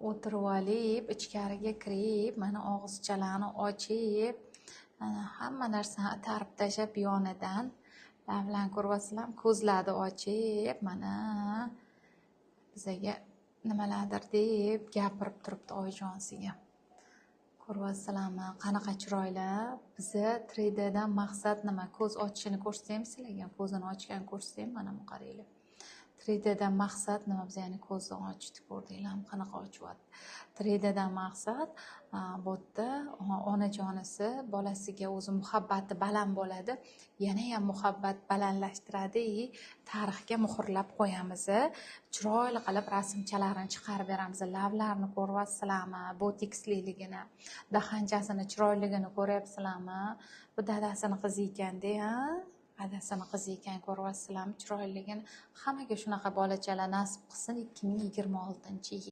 o'tirib olib, ichkariga kirib, mana og'izchalarni ochib, hamma narsani tarib tashlab yonidan lablarni ko'ryapsizlarmi? Ko'zlarni ochib, mana bizaga nimalardir deb gapirib turibdi oyijonsiga. Ko'ryapsizlarmi? Qanaqa chiroyli. Biza 3D dan maqsad nima? Ko'z ochishini ko'rsataymi sizlarga? Ko'zini ochgan ko'rsataymi? Mana bu qaranglar. 3D dan maqsad nima? Biz ya'ni ko'zni ochdi, ko'rdinglarmi? Qanaqa ochyapti? 3D dan maqsad bu yerda onajonisi bolasiga o'zi muhabbati baland bo'ladi. Yana ham muhabbat balandlashtiradi, tarixga muhrlab qo'yamiz. Chiroyli qilib rasmchalarini chiqarib beramiz. Lablarini ko'ryapsizlarmi? Botiksliligini, dahanchasini chiroyligini ko'ryapsizlarmi? Bu dadasini qizi ekan-da, adasini qizi ekan, ko'ryapsizlarmi chiroyligini? Hammaga shunaqa bolachalar nasib qilsin 2026-yil.